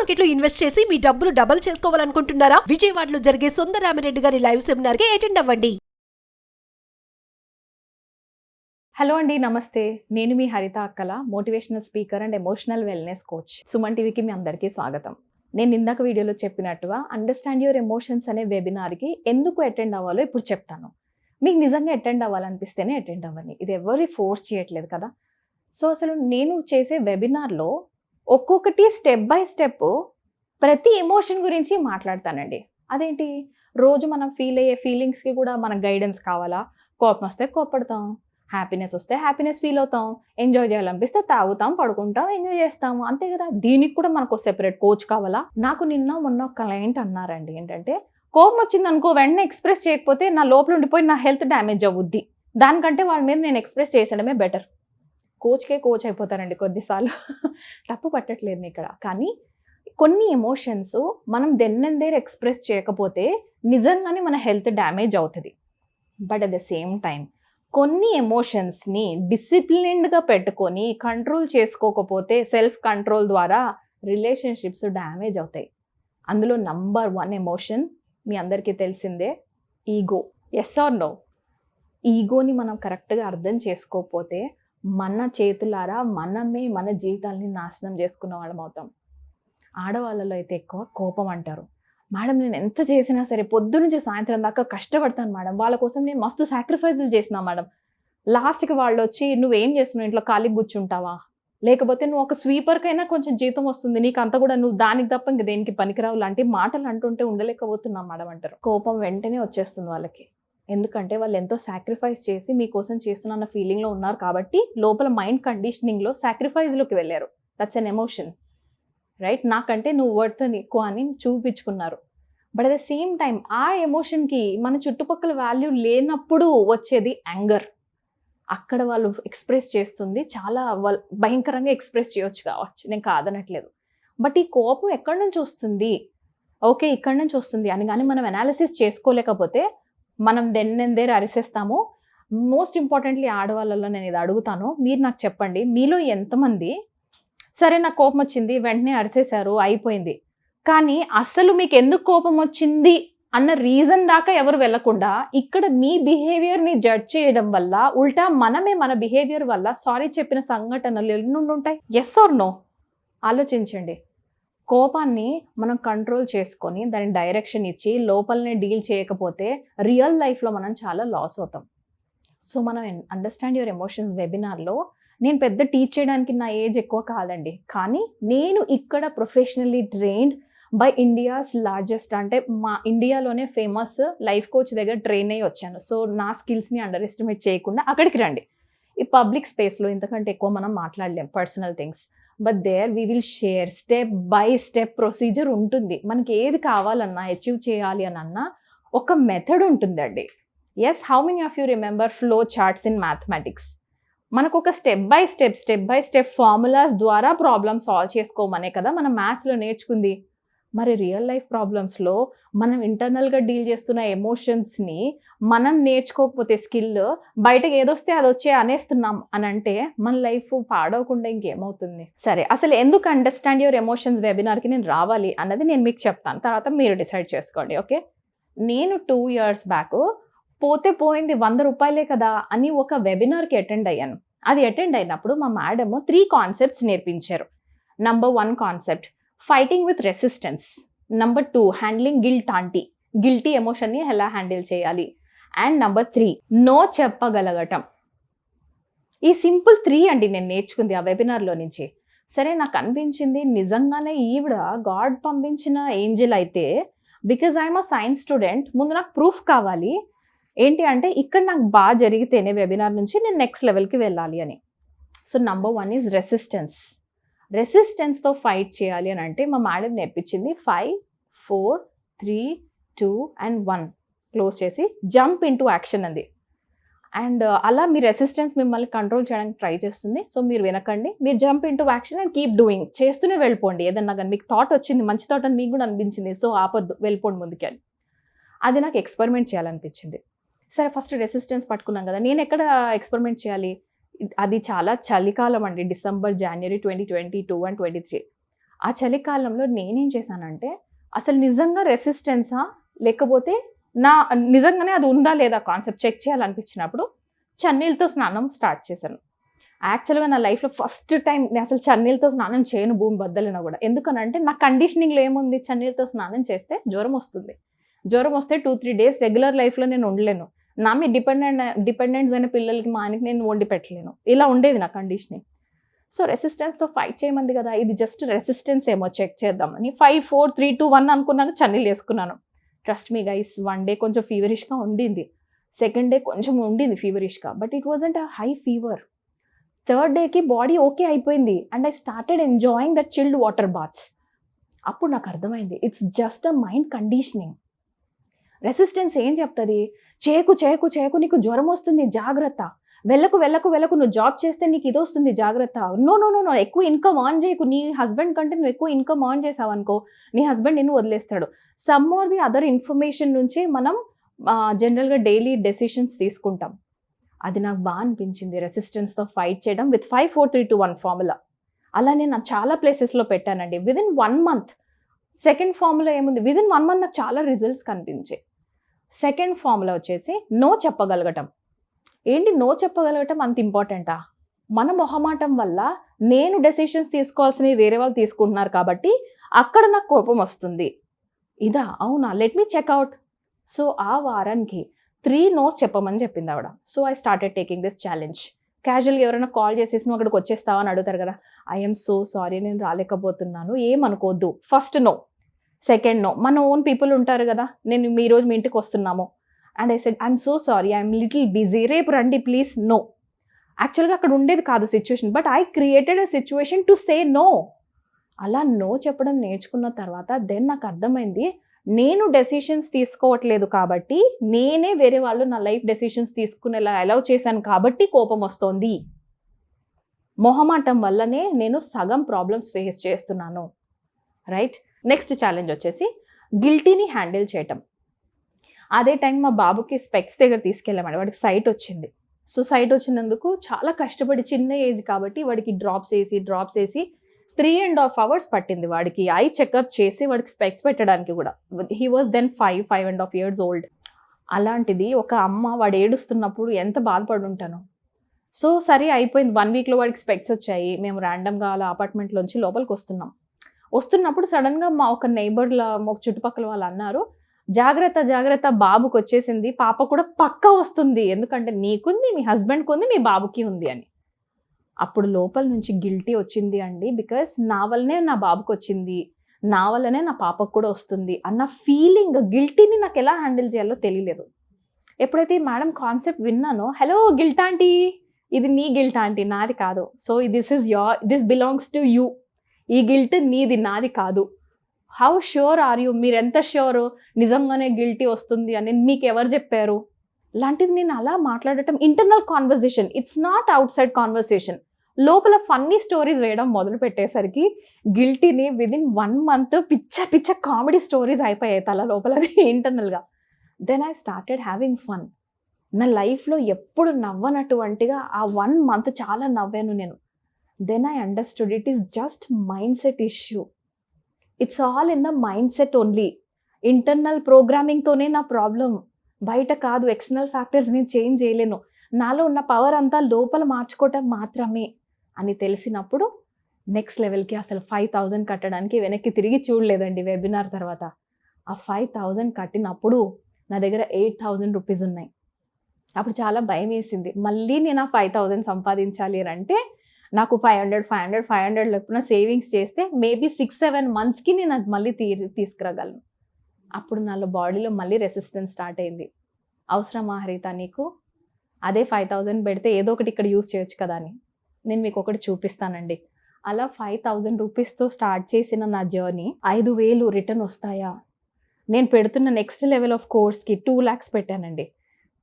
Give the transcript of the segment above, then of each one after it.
Market లో invest చేసి మీ డబ్బులు డబుల్ చేసుకోవాలనుకుంటున్నారా? విజయవాడలో జరిగే సుందరరామిరెడ్డి గారి లైవ్ సెమినార్ కి అటెండ్ అవ్వండి. హలో అండి, నమస్తే. నేను మీ హరిత అక్కల, motivational speaker and emotional wellness coach. Suman టీవీకి మీ అందరికీ స్వాగతం. నేను ఇందాక వీడియోలో చెప్పినట్టుగా అండర్స్టాండ్ యువర్ ఎమోషన్స్ అనే వెబినార్కి ఎందుకు అటెండ్ అవ్వాలో ఇప్పుడు చెప్తాను. మీకు నిజంగా అటెండ్ అవ్వాలనిపిస్తేనే అటెండ్ అవ్వండి. ఇది ఎవరి ఫోర్స్ చేయట్లేదు కదా. సో అసలు నేను చేసే వెబినార్లో ఒక్కొక్కటి స్టెప్ బై స్టెప్ ప్రతి ఎమోషన్ గురించి మాట్లాడతానండి. అదేంటి, రోజు మనం ఫీల్ అయ్యే ఫీలింగ్స్కి కూడా మనకు గైడెన్స్ కావాలా? కోపం వస్తే కోపడతాం, హ్యాపీనెస్ వస్తే హ్యాపీనెస్ ఫీల్ అవుతాం, ఎంజాయ్ చేయాలనిపిస్తే తాగుతాం, పడుకుంటాం, ఎంజాయ్ చేస్తాము, అంతే కదా. దీనికి కూడా మనకు సెపరేట్ కోచ్ కావాలా? నాకు మొన్న ఒక క్లయింట్ అన్నారండి, ఏంటంటే కోపం వచ్చింది అనుకో, వెంటనే ఎక్స్ప్రెస్ చేయకపోతే నా లోపల ఉండిపోయి నా హెల్త్ డ్యామేజ్ అవుద్ది, దానికంటే వాళ్ళ మీద నేను ఎక్స్ప్రెస్ చేసడమే బెటర్. కోచ్కే కోచ్ అయిపోతారండి కొద్దిసార్లు. తప్పు పట్టట్లేదు ఇక్కడ. కానీ కొన్ని ఎమోషన్స్ మనం దెన్నెందేర్ ఎక్స్ప్రెస్ చేయకపోతే నిజంగానే మన హెల్త్ డ్యామేజ్ అవుతుంది. But at the same time కొన్ని ఎమోషన్స్ని డిసిప్లిన్డ్గా పెట్టుకొని కంట్రోల్ చేసుకోకపోతే సెల్ఫ్ కంట్రోల్ ద్వారా రిలేషన్షిప్స్ డ్యామేజ్ అవుతాయి. అందులో నంబర్ 1 ఎమోషన్ మీ అందరికీ తెలిసిందే, ఈగో. Yes or no? ఈగోని మనం కరెక్ట్గా అర్థం చేసుకోకపోతే మన చేతులారా మనమే మన జీవితాన్ని నాశనం చేసుకున్న వాళ్ళం అవుతాం. ఆడవాళ్ళలో అయితే ఎక్కువ కోపం అంటారు. మేడం, నేను ఎంత చేసినా సరే పొద్దు నుంచి సాయంత్రం దాకా కష్టపడతాను మేడం, వాళ్ళ కోసం నేను మస్తు సాక్రిఫైజులు చేసినా మేడం, లాస్ట్కి వాళ్ళు వచ్చి నువ్వేం చేస్తున్నావు, ఇంట్లో ఖాళీగా కూర్చుంటావా, లేకపోతే నువ్వు ఒక స్వీపర్కైనా కొంచెం జీతం వస్తుంది, నీకు అంత కూడా నువ్వు దానికి తప్ప ఇంక దేనికి పనికిరావు లాంటి మాటలు అంటుంటే ఉండలేకపోతున్నాం మేడం అంటారు. కోపం వెంటనే వచ్చేస్తుంది వాళ్ళకి. ఎందుకంటే వాళ్ళు ఎంతో సాక్రిఫైస్ చేసి మీకోసం చేస్తున్న ఫీలింగ్లో ఉన్నారు కాబట్టి లోపల మైండ్ కండిషనింగ్లో సాక్రిఫైజ్లోకి వెళ్ళారు. That's an emotion, right? నాకంటే నువ్వు వర్త్ ఎక్కువ అని చూపించుకున్నారు. But at the same time ఆ ఎమోషన్కి మన చుట్టుపక్కల వాల్యూ లేనప్పుడు వచ్చేది యాంగర్. అక్కడ వాళ్ళు ఎక్స్ప్రెస్ చేస్తుంది చాలా భయంకరంగా ఎక్స్ప్రెస్ చేయొచ్చు కావచ్చు, నేను కాదనట్లేదు. బట్ ఈ కోపం ఎక్కడి నుంచి వస్తుంది, ఓకే ఇక్కడి నుంచి వస్తుంది అని కానీ మనం అనాలిసిస్ చేసుకోలేకపోతే మనం దెన్నెందేర్ అరిసేస్తాము. మోస్ట్ ఇంపార్టెంట్లీ ఆడవాళ్ళలో నేను ఇది అడుగుతాను, మీరు నాకు చెప్పండి, మీలో ఎంతమంది సరే నాకు కోపం వచ్చింది వెంటనే అరిసేశారు అయిపోయింది, కానీ అసలు మీకు ఎందుకు కోపం వచ్చింది అన్న రీజన్ దాకా ఎవరు వెళ్ళకుండా ఇక్కడ మీ బిహేవియర్ని జడ్జ్ చేయడం వల్ల ఉల్టా మనమే మన బిహేవియర్ వల్ల సారీ చెప్పిన సంఘటనలు ఎన్ని ఉంటాయి? Yes or no? ఆలోచించండి. కోపాన్ని మనం కంట్రోల్ చేసుకొని దాని డైరెక్షన్ ఇచ్చి లోపలనే డీల్ చేయకపోతే రియల్ లైఫ్లో మనం చాలా లాస్ అవుతాం. సో మనం అండర్స్టాండ్ యువర్ ఎమోషన్స్ వెబినార్లో నేను పెద్ద టీచ్ చేయడానికి నా ఏజ్ ఎక్కువ కాదండి, కానీ నేను ఇక్కడ professionally trained by India's largest, అంటే మా ఇండియాలోనే ఫేమస్ లైఫ్ కోచ్ దగ్గర ట్రైన్ అయ్యి వచ్చాను. సో నా స్కిల్స్ని అండర్ ఎస్టిమేట్ చేయకుండా అక్కడికి రండి. ఈ పబ్లిక్ స్పేస్లో ఇంతకంటే ఎక్కువ మనం మాట్లాడలేం personal things, but there we will share step by step procedure ఉంటుంది. మనకి ఏది కావాలన్నా అచీవ్ చేయాలి అని అన్నా ఒక మెథడ్ ఉంటుందండి. Yes, how many of you remember flow charts in mathematics? మనకు ఒక స్టెప్ బై స్టెప్ ఫార్ములాస్ ద్వారా ప్రాబ్లమ్ సాల్వ్ చేసుకోమనే కదా మనం మ్యాథ్స్లో నేర్చుకుంది. మరి రియల్ లైఫ్ ప్రాబ్లమ్స్లో మనం ఇంటర్నల్గా డీల్ చేస్తున్న ఎమోషన్స్ని మనం నేర్చుకోకపోతే స్కిల్ బయటకు ఏదొస్తే అది వచ్చే అనేస్తున్నాం అని అంటే మన లైఫ్ పాడవకుండా ఇంకేమవుతుంది? సరే, అసలు ఎందుకు అండర్స్టాండ్ యువర్ ఎమోషన్స్ వెబినార్కి నేను రావాలి అన్నది నేను మీకు చెప్తాను, తర్వాత మీరు డిసైడ్ చేసుకోండి. ఓకే, నేను 2 years బ్యాక్ పోతే పోయింది 100 రూపాయలే కదా అని ఒక వెబినార్కి అటెండ్ అయ్యాను. అది అటెండ్ అయినప్పుడు మా మేడం 3 కాన్సెప్ట్స్ నేర్పించారు. Number 1 concept fighting with resistance, number 2 handling guilty ఎమోషన్ని ఎలా హ్యాండిల్ చేయాలి, అండ్ నంబర్ 3 నో చెప్పగలగటం. ఈ సింపుల్ 3 అండి నేను నేర్చుకుంది ఆ వెబినార్లో నుంచి. సరే, నాకు అనిపించింది నిజంగానే ఈవిడ గాడ్ పంపించిన ఏంజల్ అయితే, because I'm a science student, ముందు నాకు ప్రూఫ్ కావాలి. ఏంటి అంటే ఇక్కడ నాకు బాగా జరిగితేనే వెబినార్ నుంచి నేను నెక్స్ట్ లెవెల్కి వెళ్ళాలి అని. సో నంబర్ 1 ఈజ్ రెసిస్టెన్స్తో ఫైట్ చేయాలి అని అంటే మా మేడం నేర్పించింది 5, 4, 3, 2 and 1 క్లోజ్ చేసి జంప్ ఇంటూ యాక్షన్ అంది. అండ్ అలా మీ రెసిస్టెన్స్ మిమ్మల్ని కంట్రోల్ చేయడానికి ట్రై చేస్తుంది. సో మీరు వినకండి, మీరు jump into action and keep doing, చేస్తూనే వెళ్ళిపోండి. ఏదన్నా కానీ మీకు థాట్ వచ్చింది, మంచి థాట్ అని మీకు కూడా అనిపించింది, సో ఆపొద్దు, వెళ్ళిపోండి ముందుకెళ్ళి. అది నాకు ఎక్స్పెరిమెంట్ చేయాలనిపించింది. సరే, ఫస్ట్ రెసిస్టెన్స్ పట్టుకున్నాం కదా, నేను ఎక్కడ ఎక్స్పెరిమెంట్ చేయాలి? అది చాలా చలికాలం అండి, డిసెంబర్, జనవరి 2022 and 23. ఆ చలికాలంలో నేనేం చేశానంటే అసలు నిజంగా రెసిస్టెన్సా లేకపోతే నిజంగానే అది ఉందా లేదా కాన్సెప్ట్ చెక్ చేయాలనిపించినప్పుడు చన్నీళ్ళతో స్నానం స్టార్ట్ చేశాను. యాక్చువల్గా నా లైఫ్లో ఫస్ట్ టైం నేను అసలు చన్నీళ్ళతో స్నానం చేయను భూమి బద్దలినా కూడా. ఎందుకనంటే నా కండిషనింగ్లో ఏముంది, చన్నీళ్ళతో స్నానం చేస్తే జ్వరం వస్తుంది, జ్వరం వస్తే 2-3 డేస్ రెగ్యులర్ లైఫ్లో నేను ఉండలేను, నా మీద డిపెండెంట్స్ అయిన పిల్లలకి మా ఆయనకి నేను వండి పెట్టలేను, ఇలా ఉండేది నా కండిషనింగ్. సో రెసిస్టెన్స్తో ఫైట్ చేయమంది కదా, ఇది జస్ట్ రెసిస్టెన్స్ ఏమో చెక్ చేద్దామని 5, 4, 3, 2, 1 అనుకున్నాను, చన్నీళ్ళు వేసుకున్నాను. ట్రస్ట్ మీ గైస్, 1 డే కొంచెం ఫీవరిష్గా ఉండింది, సెకండ్ డే కొంచెం ఉండింది ఫీవరిష్గా, but it wasn't a high fever. Third డేకి బాడీ ఓకే అయిపోయింది and I started enjoying that chilled water baths. అప్పుడు నాకు అర్థమైంది it's just a mind conditioning. Resistance ఏం చెప్తుంది, చేయకు చేయకు చేయకు, నీకు జ్వరం వస్తుంది జాగ్రత్త, వెళ్ళకు వెళ్ళకు వెళ్ళకు, నువ్వు జాబ్ చేస్తే నీకు ఇది వస్తుంది జాగ్రత్త, నో నో నో నో, ఎక్కువ ఇన్కమ్ ఆన్ చేయకు, నీ హస్బెండ్ కంటే నువ్వు ఎక్కువ ఇన్కమ్ ఆన్ చేసావు అనుకో నీ హస్బెండ్ నిన్ను వదిలేస్తాడు. Some are the other information నుంచి మనం జనరల్గా డైలీ డెసిషన్స్ తీసుకుంటాం. అది నాకు బాగా అనిపించింది, రెసిస్టెన్స్తో ఫైట్ చేయడం విత్ 5, 4, 3, 2, 1 ఫార్ములా. అలా నేను చాలా ప్లేసెస్లో పెట్టానండి. విదిన్ 1 month సెకండ్ ఫార్ములా ఏముంది, విదిన్ 1 month నాకు చాలా రిజల్ట్స్ కనిపించాయి. సెకండ్ ఫార్ములా వచ్చేసి నో చెప్పగలగటం. ఏంటి నో చెప్పగలగటం అంత ఇంపార్టెంటా? మన మొహమాటం వల్ల నేను డెసిషన్స్ తీసుకోవాల్సినవి వేరే వాళ్ళు తీసుకుంటున్నారు కాబట్టి అక్కడ నాకు కోపం వస్తుంది. ఇదా? అవునా, లెట్ మీ చెక్అవుట్. సో ఆ వారానికి 3 no's చెప్పమని చెప్పింది ఆవిడ. So I started taking this challenge. క్యాజువల్గా ఎవరైనా కాల్ చేసేసి నువ్వు అక్కడికి వచ్చేస్తావా అని అడుగుతారు కదా, ఐఎమ్ సో సారీ నేను రాలేకపోతున్నాను, ఏమనుకోవద్దు. First no. సెకండ్ నో, మన ఓన్ పీపుల్ ఉంటారు కదా, నేను ఈ రోజు మీ ఇంటికి వస్తున్నాము and I said I'm so sorry, I'm little busy, రేపు రండి ప్లీజ్. నో. యాక్చువల్గా అక్కడ ఉండేది కాదు situation, but I created a situation to say no. అలా నో చెప్పడం నేర్చుకున్న తర్వాత దెన్ నాకు అర్థమైంది, నేను డెసిషన్స్ తీసుకోవట్లేదు కాబట్టి, నేనే వేరే వాళ్ళు నా లైఫ్ డెసిషన్స్ తీసుకునేలా అలౌ చేశాను కాబట్టి కోపం వస్తోంది. మొహమాటం వల్లనే నేను సగం ప్రాబ్లమ్స్ ఫేస్ చేస్తున్నాను. రైట్. నెక్స్ట్ ఛాలెంజ్ వచ్చేసి గిల్టీని హ్యాండిల్ చేయటం. అదే టైం మా బాబుకి స్పెక్స్ దగ్గర తీసుకెళ్ళామండి, వాడికి సైట్ వచ్చింది. సో సైట్ వచ్చినందుకు చాలా కష్టపడి, చిన్న ఏజ్ కాబట్టి వాడికి డ్రాప్స్ వేసి 3.5 hours పట్టింది వాడికి ఐ చెకప్ చేసి వాడికి స్పెక్స్ పెట్టడానికి కూడా. He was then 5.5 years old. అలాంటిది ఒక అమ్మ వాడు ఏడుస్తున్నప్పుడు ఎంత బాధపడి ఉంటాను. సో సరే అయిపోయింది, 1 weekలో వాడికి స్పెక్స్ వచ్చాయి. మేము ర్యాండమ్గా అలా అపార్ట్మెంట్లోంచి లోపలికి వస్తున్నప్పుడు సడన్గా మా ఒక నైబర్ల ఒక చుట్టుపక్కల వాళ్ళు అన్నారు, జాగ్రత్త జాగ్రత్త, బాబుకి వచ్చేసింది, పాప కూడా పక్కా వస్తుంది, ఎందుకంటే నీకుంది, మీ హస్బెండ్కి ఉంది, మీ బాబుకి ఉంది అని. అప్పుడు లోపల నుంచి గిల్టీ వచ్చింది అండి, బికాస్ నా వల్లనే నా బాబుకి వచ్చింది, నా వల్లనే నా పాపకు కూడా వస్తుంది అన్న ఫీలింగ్. గిల్టీని నాకు ఎలా హ్యాండిల్ చేయాలో తెలియలేదు. ఎప్పుడైతే మేడం కాన్సెప్ట్ విన్నానో, హలో గిల్ట్ ఆంటీ, ఇది నీ గిల్ట్ ఆంటీ, నాది కాదు, so this belongs to you, ఈ గిల్ట్ నీది, నాది కాదు. హౌ ష్యూర్ ఆర్ యూ, మీరు ఎంత ష్యూర్ నిజంగానే గిల్టీ వస్తుంది అని మీకు ఎవరు చెప్పారు? లాంటిది నేను అలా మాట్లాడటం internal conversation, it's not outside conversation. లోపల ఫన్నీ స్టోరీస్ వేయడం మొదలు పెట్టేసరికి గిల్టీని విదిన్ 1 month పిచ్చ కామెడీ స్టోరీస్ అయిపోయాయి తల లోపల ఇంటర్నల్గా. Then I started having fun. నా లైఫ్లో ఎప్పుడు నవ్వనటువంటిగా ఆ 1 month చాలా నవ్వాను నేను. Then I understood it is just mindset issue. It's all in the mindset only. Internal ప్రోగ్రామింగ్తోనే నా ప్రాబ్లం, బయట కాదు. ఎక్స్టర్నల్ ఫ్యాక్టర్స్ నేను చేంజ్ చేయలేను, నాలో ఉన్న పవర్ అంతా లోపల మార్చుకోవటం మాత్రమే అని తెలిసినప్పుడు నెక్స్ట్ లెవెల్కి అసలు 5,000 కట్టడానికి వెనక్కి తిరిగి చూడలేదండి. వెబినార్ తర్వాత ఆ 5,000 కట్టినప్పుడు నా దగ్గర 8,000 రూపీస్ ఉన్నాయి. అప్పుడు చాలా భయం వేసింది, మళ్ళీ నేను ఆ 5,000 సంపాదించాలి అని అంటే నాకు 500 లేకపోతే సేవింగ్స్ చేస్తే మేబీ 6-7 monthsకి నేను అది మళ్ళీ తీసుకురాగలను. అప్పుడు నాలో బాడీలో మళ్ళీ రెసిస్టెన్స్ స్టార్ట్ అయింది. అవసరమా హరిత నీకు, అదే 5,000 పెడితే ఏదో ఒకటి ఇక్కడ యూజ్ చేయొచ్చు కదా అని. నేను మీకు ఒకటి చూపిస్తానండి. అలా 5,000 రూపీస్తో స్టార్ట్ చేసిన నా జర్నీ 5,000 రిటర్న్ వస్తాయా? నేను పెడుతున్న నెక్స్ట్ లెవెల్ ఆఫ్ కోర్స్కి 2 lakhs పెట్టానండి.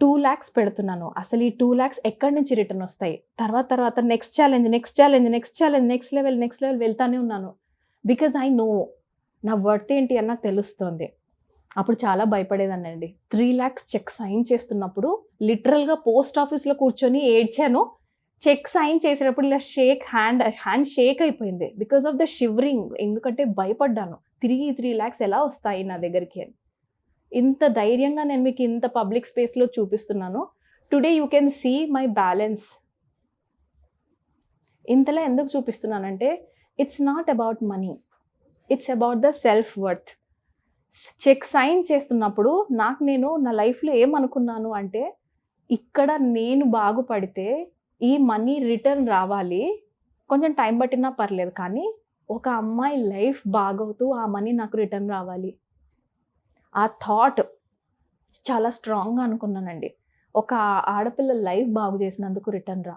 2 lakhs పెడుతున్నాను. అసలు ఈ 2 lakhs ఎక్కడి నుంచి రిటర్న్ వస్తాయి? తర్వాత నెక్స్ట్ లెవెల్ వెళ్తానే ఉన్నాను. బికాజ్ ఐ నో నా వర్త్ ఏంటి అని నాకు తెలుస్తుంది. అప్పుడు చాలా భయపడేదానండి. 3 lakhs చెక్ సైన్ చేస్తున్నప్పుడు లిటరల్గా పోస్ట్ ఆఫీస్లో కూర్చొని ఏడ్చాను. చెక్ సైన్ చేసేటప్పుడు ఇలా హ్యాండ్ షేక్ అయిపోయింది బికాస్ ఆఫ్ ద షివరింగ్. ఎందుకంటే భయపడ్డాను, తిరిగి 3 lakhs ఎలా వస్తాయి నా దగ్గరికి అని. ఇంత ధైర్యంగా నేను మీకు ఇంత పబ్లిక్ స్పేస్లో చూపిస్తున్నాను. Today you can see my balance. ఇంతలా ఎందుకు చూపిస్తున్నానంటే it's not about money, it's about the self worth. Check sign చేస్తున్నప్పుడు నేను నా లైఫ్లో ఏమనుకున్నాను అంటే, ఇక్కడ నేను బాగుపడితే ఈ మనీ రిటర్న్ రావాలి, కొంచెం టైం పట్టినా పర్లేదు, కానీ ఒక అమ్మాయి లైఫ్ బాగవుతూ ఆ మనీ నాకు రిటర్న్ రావాలి. ఆ థాట్ చాలా స్ట్రాంగ్గా అనుకున్నానండి. ఒక ఆడపిల్ల లైఫ్ బాగు చేసినందుకు రిటర్న్ రా.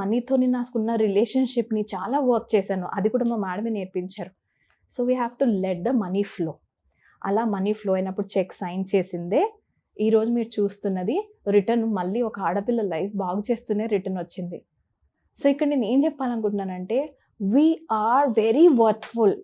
మనీతోని నాకున్న రిలేషన్షిప్ని చాలా వర్క్ చేశాను, అది కూడా మా మేడమే నేర్పించారు. So we have to let the money flow. అలా మనీ ఫ్లో అయినప్పుడు చెక్ సైన్ చేసిందే ఈరోజు మీరు చూస్తున్నది రిటర్న్. మళ్ళీ ఒక ఆడపిల్ల లైఫ్ బాగు చేస్తూనే రిటర్న్ వచ్చింది. సో ఇక్కడ నేను ఏం చెప్పాలనుకుంటున్నానంటే, వీ ఆర్ వెరీ వర్త్ఫుల్.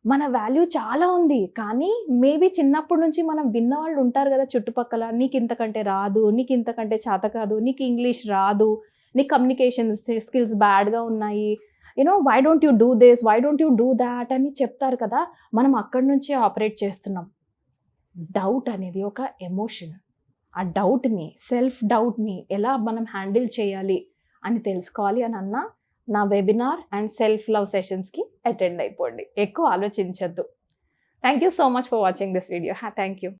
మన వాల్యూ చాలా ఉంది, కానీ మేబీ చిన్నప్పటి నుంచి మనం విన్న వాళ్ళు ఉంటారు కదా చుట్టుపక్కల, నీకు ఇంతకంటే రాదు, నీకు ఇంతకంటే చేత కాదు, నీకు ఇంగ్లీష్ రాదు, నీ కమ్యూనికేషన్ స్కిల్స్ బ్యాడ్గా ఉన్నాయి, why don't you do this, why don't you do that అని చెప్తారు కదా. మనం అక్కడి నుంచే ఆపరేట్ చేస్తున్నాం. డౌట్ అనేది ఒక ఎమోషన్. ఆ డౌట్ని, సెల్ఫ్ డౌట్ని ఎలా మనం హ్యాండిల్ చేయాలి అని తెలుసుకోవాలి అని అన్నా, నా వెబినార్ అండ్ సెల్ఫ్ లవ్ సెషన్స్కి అటెండ్ అయిపోండి. ఎక్కువ ఆలోచించద్దు. Thank you so much for watching this video. Thank you.